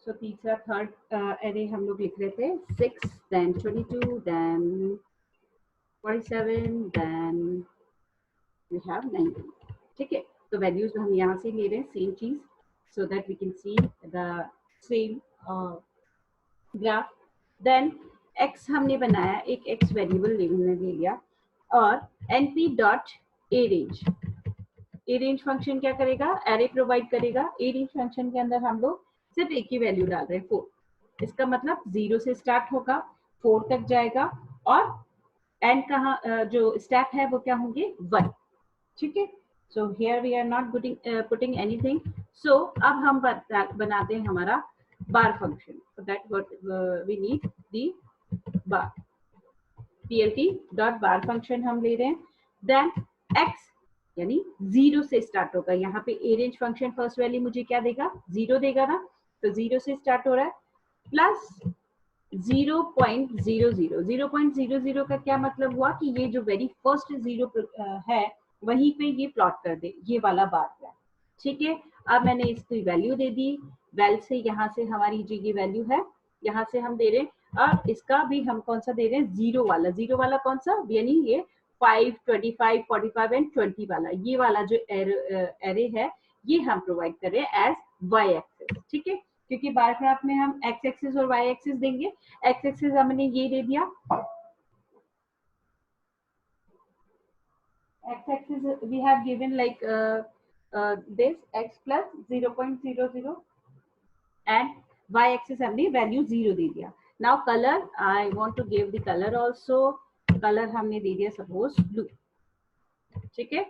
सो तीसरा third array हम लोग लिख रहे थे 6 then 22 then 47 then we have 19। ठीक है, तो वैल्यूज हम यहाँ से ले रहे हैं सेम चीज so that we can see the same graph. Then x हमने बनाया, एक x वेरिएबल हमने ले लिया और np dot A range. A range function क्या करेगा, एरे प्रोवाइड करेगा। ए रेंज फंक्शन के अंदर हम लोग सिर्फ एक ही वैल्यू डाल रहे हैं 4। इसका मतलब 0 से स्टार्ट होगा 4 तक जाएगा और एंड कहाँ जो स्टेप है वो क्या होंगे 1। ठीक है, so here we are not putting anything. So अब हम बनाते हैं हमारा bar function. so that what we need the bar plt dot bar function हम ले रहे हैं। देन x यानी 0 से स्टार्ट होगा। यहाँ पे ए रेंज फंक्शन फर्स्ट वैल्यू मुझे क्या देगा 0 देगा ना, तो 0 से स्टार्ट हो रहा है प्लस 0.00। 0.00 का क्या मतलब हुआ कि ये जो वेरी फर्स्ट 0 है वहीं पे ये प्लॉट कर दे, ये वाला बार ग्राफ। ठीक है, अब मैंने इसकी वैल्यू दे दी। वेल से यहाँ से हमारी जो ये वैल्यू है यहाँ से हम दे रहे हैं, और इसका भी हम कौन सा दे रहे हैं 0 वाला। 0 वाला कौन सा, यानी ये 5, 25, 45 एंड 20 वाला, ये वाला जो एरे है ये हम प्रोवाइड कर रहे हैं एज वाई एक्सिस। ठीक है, क्योंकि बार ग्राफ में हम एक्स एक्सिस और वाई एक्सिस देंगे। एक्स एक्सिस हमने ये दे दिया, x axis we have given like this x plus 0.00 and y axis हमने वैल्यू 0 दे दिया। Now colour, I want to give the colour also. Colour हमने दे दिया सपोज ब्लू। ठीक है,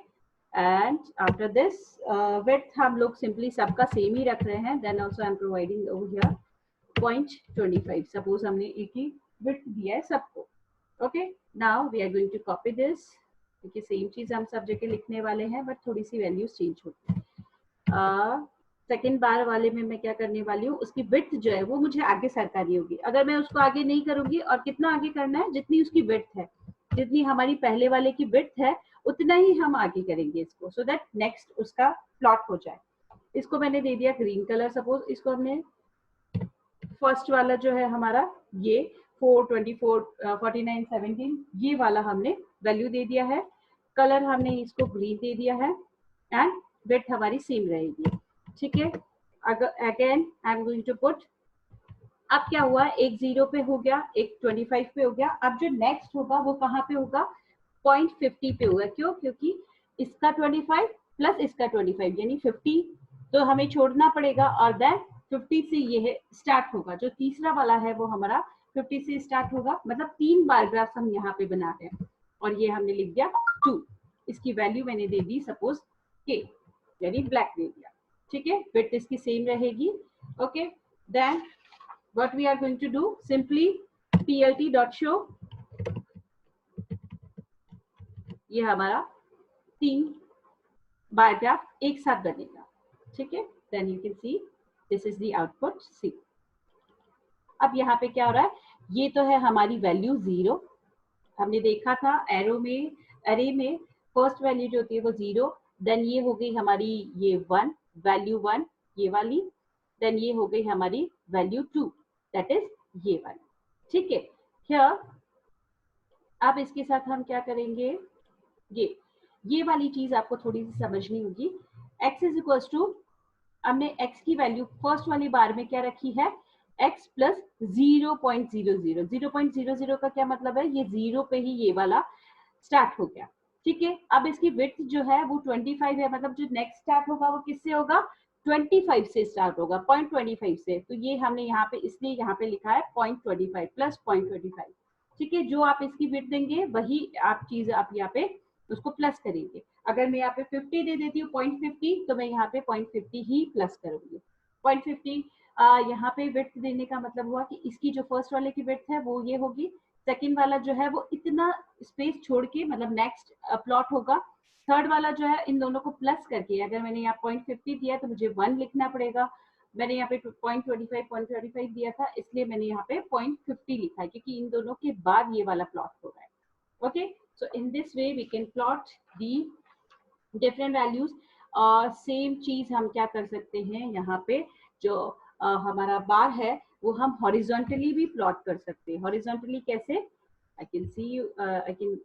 एंड आफ्टर दिस विड्थ हम लोग सिंपली सबका सेम ही रख रहे हैं। Then also I am providing over here 0.25। Suppose हमने एक ही विड्थ दिया है सबको। Okay, now we are going to copy this, क्योंकि सेम चीज हम सब जगह लिखने वाले हैं बट थोड़ी सी वैल्यूज चेंज होती है। सेकेंड बार वाले में मैं क्या करने वाली हूँ, उसकी विड्थ जो है वो मुझे आगे सरकानी होगी। अगर मैं उसको आगे नहीं करूंगी, और कितना आगे करना है, जितनी उसकी विड्थ है, जितनी हमारी पहले वाले की विड्थ है उतना ही हम आगे करेंगे इसको, सो दैट नेक्स्ट उसका प्लॉट हो जाए। इसको मैंने दे दिया ग्रीन कलर। सपोज इसको हमने फर्स्ट वाला जो है हमारा ये 4, 24, 49, 17 ये वाला हमने वैल्यू दे दिया है। कलर हमने इसको ग्रीन दे दिया है एंड विड्थ हमारी सेम रहेगी। ठीक है, अगर again I am going to put, अब क्या हुआ, एक 0 पे हो गया, एक 25 पे हो गया। अब जो नेक्स्ट होगा वो कहाँ पे होगा, 0.50 पे होगा। क्यों, क्योंकि इसका 25 प्लस इसका 25 यानी 50 तो हमें छोड़ना पड़ेगा, और देन 50 से ये स्टार्ट होगा। जो तीसरा वाला है वो हमारा 50 से स्टार्ट होगा। मतलब 3 बार ग्राफ हम यहाँ पे बना रहे हैं, और ये हमने लिख दिया 2। इसकी वैल्यू मैंने दे दी सपोज k, यानी ब्लैक दे दिया। ठीक है, विड्थ इसकी सेम रहेगी। Okay, then what we are going to do, simply plt dot show, ये हमारा 3 बार ग्राफ एक साथ बनेगा। ठीक है, then you can see this is the output see. अब यहाँ पे क्या हो रहा है, ये तो है हमारी वैल्यू 0। हमने देखा था एरो में, एरे में फर्स्ट वैल्यू जो होती है वो 0, देन ये हो गई हमारी ये 1, वैल्यू 1 ये वाली, देन ये हो गई हमारी वैल्यू 2 दैट इज ये वाली। ठीक है, हियर अब इसके साथ हम क्या करेंगे, ये वाली चीज आपको थोड़ी सी समझनी होगी। x इज इक्वल टू, हमने x की वैल्यू फर्स्ट वाली बार में क्या रखी है, x प्लस 0.00। 0.00 का क्या मतलब है, ये 0 पे ही ये वाला स्टार्ट हो गया। ठीक है, अब इसकी विड्थ जो है वो 25 है, मतलब जो नेक्स्ट स्टार्ट होगा वो किससे होगा, 25 से स्टार्ट होगा, 0.25 से। तो ये हमने यहाँ पे इसलिए यहाँ पे लिखा है 0.25 प्लस 0.25। ठीक है, जो आप इसकी विड्थ देंगे वही आप चीज आप यहाँ पे उसको प्लस करेंगे। अगर मैं यहाँ पे 50 दे देती हूँ 0.50, तो मैं यहाँ पे 0.50 ही प्लस करूंगी। 0.50 यहाँ पे विड्थ देने का मतलब हुआ कि इसकी जो फर्स्ट वाले की विड्थ है वो ये होगी, सेकंड वाला जो है वो इतना स्पेस छोड़ के मतलब नेक्स्ट प्लॉट होगा, थर्ड वाला जो है इन दोनों को प्लस करके, अगर मैंने यहाँ 0.50 दिया तो मुझे 1 लिखना पड़ेगा। मैंने यहाँ पे 0.25 0.35 दिया था, इसलिए मैंने यहाँ पे 0.50 लिखा है, क्योंकि इन दोनों के बाद ये वाला प्लॉट हो रहा है। Okay, so in this way we can plot the different values. और सेम चीज हम क्या कर सकते हैं, यहाँ पे जो हमारा बार है वो हम हॉरिजॉन्टली भी प्लॉट कर सकते हैं। हॉरिजॉन्टली कैसे? I can see you, I can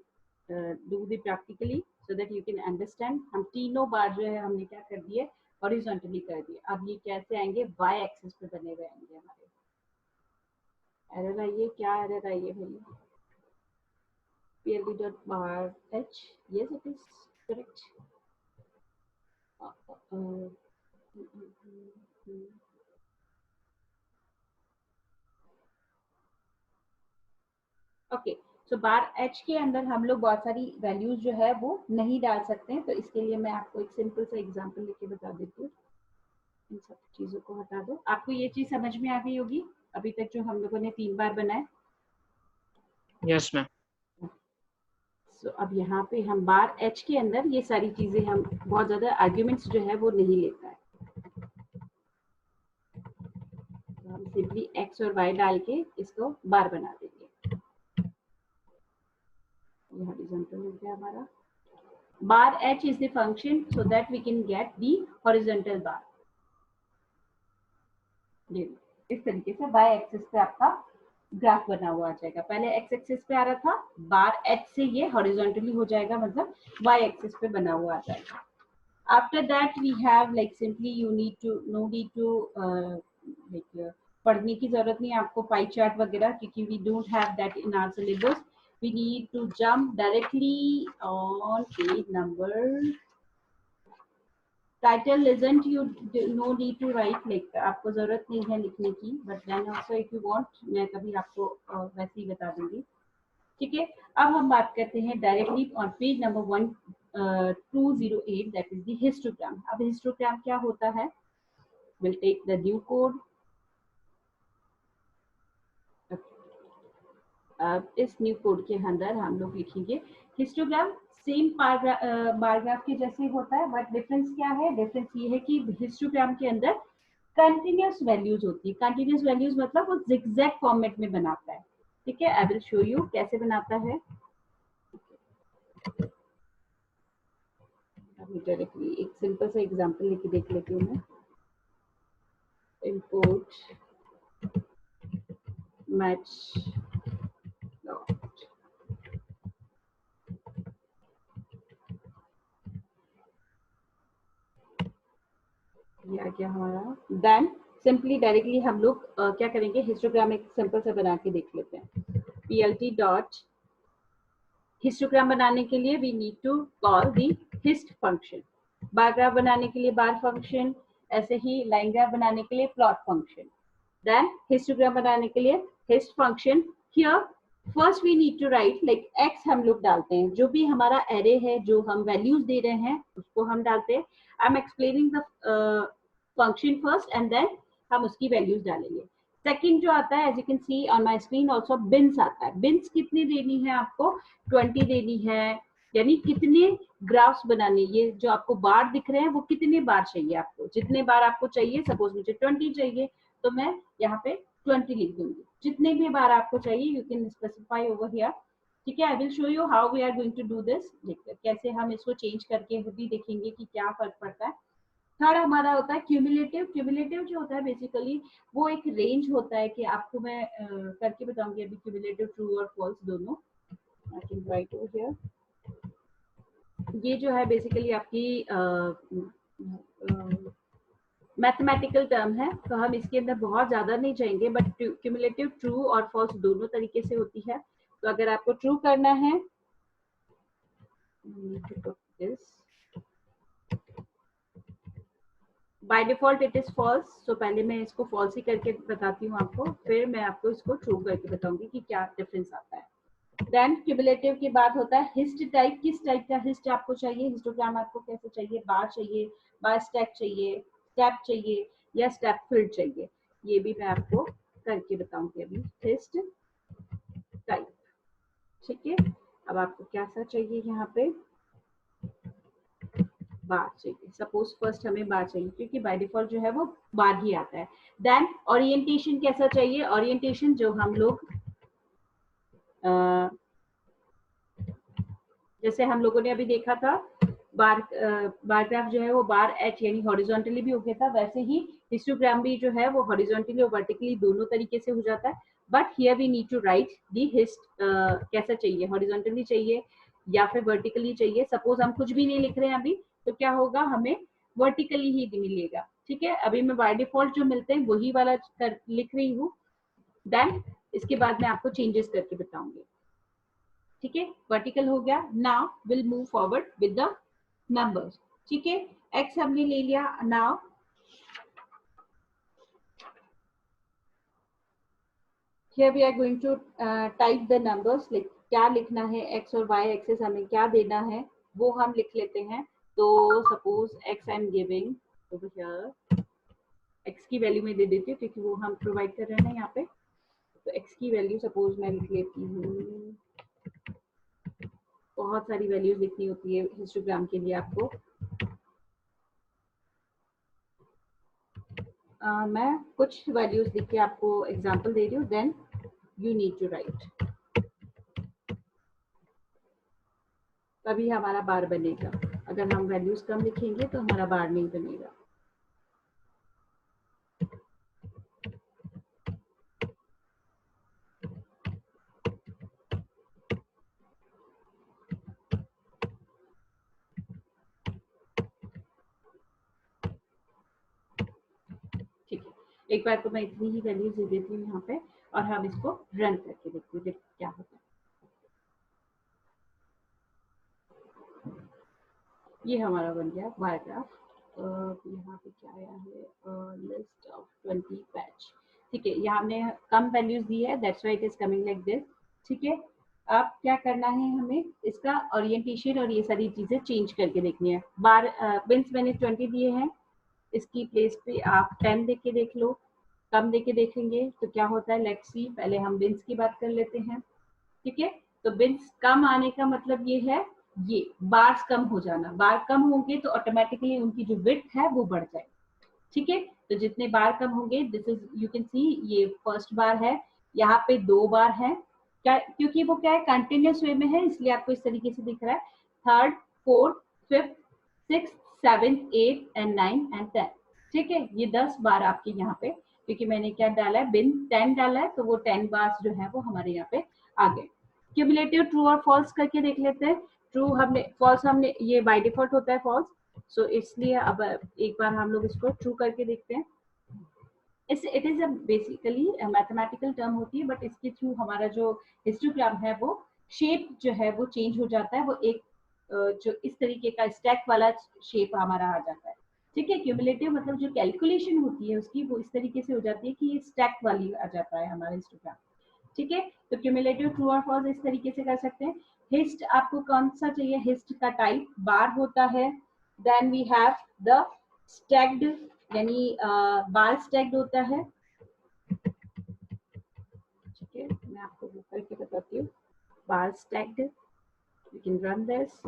do the practically so that you can understand. हम तीनों बार जो है हमने क्या कर दिए, हॉरिजॉन्टली कर दिए। अब ये कैसे आएंगे? वाई एक्सिस पे बने हुए आएंगे हमारे। एरर आइए, क्या एरर आइए भैया? PLD dot bar h, yes it is correct. Okay, so bar H के अंदर हम लोग बहुत सारी वैल्यूज जो है वो नहीं डाल सकते हैं, तो इसके लिए मैं आपको एक सिंपल सा एग्जांपल लेके बता देती हूँ। इन सब चीजों को हटा दो। आपको ये चीज समझ में आ गई होगी अभी तक जो हम लोगों ने 3 बार बनाए? Yes ma'am. सो अब यहाँ पे हम बार एच के अंदर ये सारी चीजें, हम बहुत ज्यादा आर्ग्यूमेंट्स जो है वो नहीं लेता है, तो हम सिंपली एक्स और वाई डाल के इसको बार बना देंगे। ये हॉरिजॉन्टल हो गया हमारा। बार h is the function so that we can get the horizontal bar। ये इस तरीके से y एक्सिस पे आपका ग्राफ बना हुआ आ जाएगा। पहले x एक्सिस पे आ रहा था, बार h से ये हॉरिजॉन्टली हो जाएगा, मतलब y एक्सिस पे बना हुआ आ जाएगा। After that we have like simply you need to, no need to like पढ़ने की जरूरत नहीं है आपको पाई चार्ट वगैरह, क्योंकि we don't have that in our syllabus. We need to jump directly on page number. Title isn't, you no need to write, like आपको जरूरत नहीं है लिखने की, but then also if you want मैं कभी आपको वैसे ही बता दूंगी। ठीक है, अब हम बात करते हैं directly on page number 1208, that is the histogram. अब हिस्टोग्राम क्या होता है? We'll take the new code। अब इस न्यू कोड के अंदर हम लोग लिखेंगे हिस्टोग्राम। सेम बार ग्राफ के जैसे होता है, बट डिफरेंस क्या है? डिफरेंस ये है कि हिस्टोग्राम के अंदर कंटिन्यूअस वैल्यूज होती है। कंटिन्यूअस वैल्यूज मतलब वो जिगजैग फॉर्मेट में बनाता है। ठीक है, आई विल शो यू कैसे बनाता है। डायरेक्टली एक सिंपल सा एग्जांपल लेके देख लेती हूँ मैं। इंपोर्ट मैच ये आ गया हमारा। देन सिंपली डायरेक्टली हम लोग क्या करेंगे, हिस्टोग्राम एक सिंपल सा बना के देख लेते हैं। PLT डॉट हिस्टोग्राम बनाने के लिए we need to call the hist function. Bar graph बनाने के लिए बार फंक्शन, ऐसे ही लाइन ग्राफ बनाने के लिए प्लॉट फंक्शन। देन हिस्टोग्राम बनाने के लिए hist function. Here first we need to write like x हम लोग डालते हैं, जो भी हमारा एरे है, जो हम वैल्यूज दे रहे हैं उसको हम डालते हैं। I am explaining the function first and then हम उसकी वैल्यूज डालेंगे। सेकंड जो आता है, as you can see on my screen also, bins आता है। बिन्स कितनी देनी है आपको? 20 देनी है, यानी कितने ग्राफ्स बनाने, ये जो आपको बार दिख रहे हैं वो कितने बार चाहिए आपको, जितने बार आपको चाहिए। सपोज मुझे 20 चाहिए तो मैं यहाँ पे 20 लिख दूंगी। जितने भी बार आपको चाहिए you can specify over here. ठीक है, I will show you how we are going to do this. कैसे हम इसको चेंज करके भी देखेंगे कि क्या फर्क पड़ता है। थर्ड हमारा होता है क्यूमुलेटिव। क्यूमुलेटिव जो होता है बेसिकली वो एक रेंज होता है कि आपको मैं करके बताऊंगी अभी क्यूमुलेटिव ट्रू और फॉल्स दोनों। I can write over here. ये जो है बेसिकली आपकी मैथमेटिकल टर्म है, तो हम इसके अंदर बहुत ज्यादा नहीं जाएंगे, बट क्यूमुलेटिव ट्रू और फॉल्स दोनों तरीके से होती है। तो अगर आपको ट्रू करना है by default it is false, so पहले मैं इसको फॉल्स ही करके बताती हूँ आपको, फिर मैं आपको इसको ट्रू करके बताऊंगी कि क्या डिफरेंस आता है। देन क्यूमुलेटिव के बाद होता है हिस्ट टाइप। किस टाइप का हिस्ट आपको चाहिए? हिस्टोग्राम आपको कैसे चाहिए? बार चाहिए, बार स्टैक चाहिए, स्टेप चाहिए या स्टेप फिल्ड चाहिए? ये भी मैं आपको करके बताऊंगी अभी। हिस्ट टाइप, ठीक है। अब आपको क्या सा चाहिए? यहाँ पे बार चाहिए। सपोज फर्स्ट हमें बार चाहिए क्योंकि बाय डिफॉल्ट जो है वो बार ही आता है। देन ओरिएंटेशन कैसा चाहिए? ओरिएंटेशन जो हम लोग जैसे हम लोगों ने अभी देखा था बार बार ग्राफ जो है वो बार एच यानी हॉरिजॉन्टली भी हो गया था, वैसे ही हिस्टोग्राम भी जो है वो हॉरिजॉन्टली और वर्टिकली दोनों तरीके से हो जाता है। But here we need to write the hist, कैसा चाहिए, हॉरिजॉन्टली चाहिए या फिर वर्टिकली चाहिए। सपोज हम कुछ भी नहीं लिख रहे हैं अभी, तो क्या होगा, हमें वर्टिकली ही मिलेगा। ठीक है, अभी मैं बाय डिफॉल्ट जो मिलते हैं वही वाला लिख रही हूँ, देन इसके बाद मैं आपको चेंजेस करके बताऊंगी। ठीक है, वर्टिकल हो गया। Now will move forward with the numbers. ठीक है, एक्स हमने ले लिया। Now here we are going to type the numbers, like क्या लिखना है, x और y एक्सेस हमें क्या देना है वो हम लिख लेते हैं। तो suppose x I am giving over here, x की वैल्यू में दे देती हूँ क्योंकि वो हम प्रोवाइड कर रहे हैं ना यहाँ पे। तो x की वैल्यू सपोज मैं लिख लेती हूँ, बहुत सारी वैल्यूज लिखनी होती है हिस्टोग्राम के लिए आपको। मैं कुछ वैल्यूज लिख के आपको एग्जांपल दे रही हूँ, then you need to write, तभी हमारा बार बनेगा। अगर हम वैल्यूज कम लिखेंगे तो हमारा बार नहीं बनेगा। ठीक है, एक बार तो मैं इतनी ही वैल्यूज दे देती हूँ यहाँ पे, और हम इसको रन करके देखते हैं क्या होता है। ये हमारा बन गया बार ग्राफ। यहाँ पे क्या आया है, लिस्ट ऑफ 20 पैच। ठीक है, यहाँ हमने कम वैल्यूज दी है, that's why it is coming like this. ठीक है, अब क्या करना है, हमें इसका ओरिएंटेशन और ये सारी चीजें चेंज करके देखनी है। बार बिन्स मैंने 20 दिए हैं, इसकी प्लेस पे आप 10 देके देख लो। कम देके देखेंगे तो क्या होता है, लेट्स सी। पहले हम बिन्स की बात कर लेते हैं। ठीक है, तो बिन्स कम आने का मतलब ये है, ये बार्स कम हो जाना। बार कम होंगे तो ऑटोमेटिकली उनकी जो विड्थ है वो बढ़ जाए। ठीक है, तो जितने बार कम होंगे, दिस इज यू कैन सी, ये फर्स्ट बार है, यहाँ पे 2 बार है क्या, क्योंकि वो क्या है, कंटिन्यूस वे में है, इसलिए आपको इस तरीके से दिख रहा है। Third, fourth, fifth, six, seventh, eight and 9 and 10। ठीक है, ये 10 बार आपके यहाँ पे, क्योंकि मैंने क्या डाला है, बिन 10 डाला है, तो वो 10 बार जो है वो हमारे यहाँ पे आ गए। क्यूमुलेटिव ट्रू और फॉल्स करके देख लेते हैं। ट्रू हमने, फॉल्स हमने, ये बाय डिफॉल्ट होता है फॉल्स, सो इसलिए अब एक बार हम लोग इसको ट्रू करके देखते हैं। It is a basically mathematical term होती है, बट इसके थ्रू हमारा जो हिस्टोग्राम है वो शेप जो है वो चेंज हो जाता है। वो एक जो इस तरीके का स्टैक वाला शेप हमारा आ जाता है। ठीक है, क्यूमुलेटिव मतलब जो कैलकुलेशन होती है उसकी वो इस तरीके से हो जाती है कि ये स्टैक वाली आ जाता है हमारा हिस्टोग्राम। ठीक है, तो क्यूमुलेटिव ट्रू और फॉल्स इस तरीके से कर सकते हैं। हिस्ट आपको कौन सा चाहिए, हिस्ट का टाइप बार होता है। Then we have the stacked, यानी बार स्टैक्ड होता है। ठीक है, मैं आपको वो करके बताती हूँ। Bar stacked, you can run this.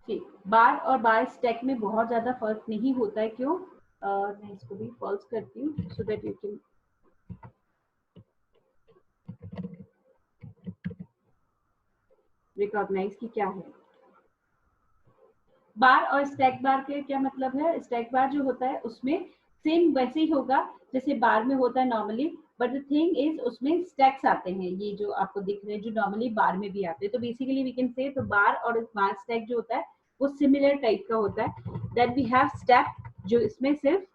ठीक, बार और बार स्टैक में बहुत ज्यादा फर्क नहीं होता है। क्यों, मैं इसको भी फॉल्स करती हूँ so that you can recognize कि क्या है। बार और स्टैक बार के क्या मतलब है, स्टैक बार जो होता है उसमें सेम वैसे ही होगा जैसे बार में होता है normally, but the thing is उसमें स्टैक्स आते हैं, ये जो आपको दिख रहे हैं जो नॉर्मली बार में भी आते हैं। तो बेसिकली वी कैन से, तो बार और बार स्टैक जो होता है वो सिमिलर टाइप का होता है। देन वी हैव स्टेप, जो इसमें सिर्फ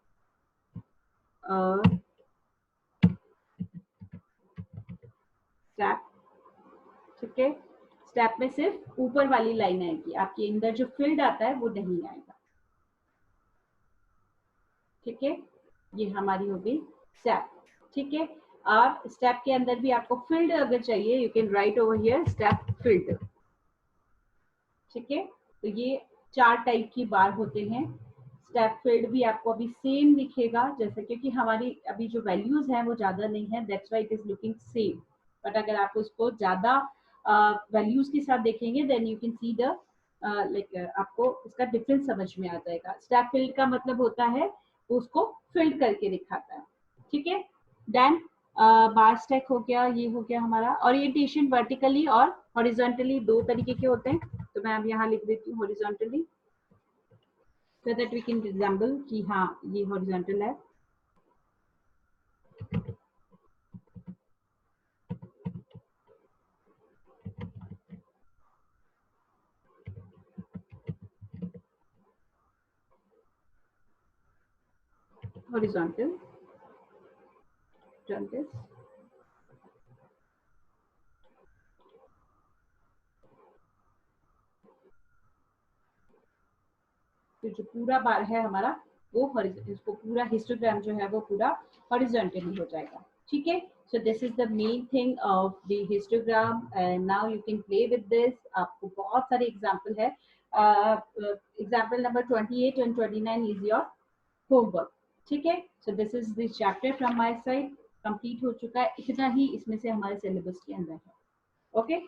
स्टेप, ठीक है, स्टेप में सिर्फ ऊपर वाली लाइन आएगी, आपके अंदर जो फील्ड आता है वो नहीं आएगा। ठीक है, ये हमारी हो गई स्टेप। ठीक है, और स्टेप के अंदर भी आपको फील्ड अगर चाहिए, you can write over here step field. ठीक है, तो ये 4 टाइप की बार होते हैं। स्टेप फील्ड भी आपको अभी सेम दिखेगा, जैसे क्योंकि हमारी अभी जो वैल्यूज हैं वो ज्यादा नहीं है, that's why it is looking same. But अगर आप उसको ज्यादा वैल्यूज के साथ देखेंगे then you can see the like, आपको इसका डिफरेंस समझ में आ जाएगा। स्टेप फील्ड का मतलब होता है उसको फिल्ड करके दिखाता है। ठीक है, देन बार स्टैक हो गया, ये हो गया हमारा। ओरिएंटेशन वर्टिकली और हॉरिजॉन्टली दो तरीके के होते हैं, तो मैं अब यहाँ लिख देती हूँ horizontally, so that we can resemble कि हाँ ये हॉरिजॉन्टल है। horizontal, done this, तो जो पूरा बार है हमारा वो इसको पूरा हिस्टोग्राम जो है वो पूरा हॉरिजॉन्टली हो जाएगा, ठीक है। So this is the main thing of the histogram and now you can play with this. आपको बहुत सारे एग्जांपल है, example number 28 and 29 is your homework, ठीक है। So this is the chapter from my side, complete हो चुका है, इतना ही इसमें से हमारे सिलेबस के अंदर है, ओके।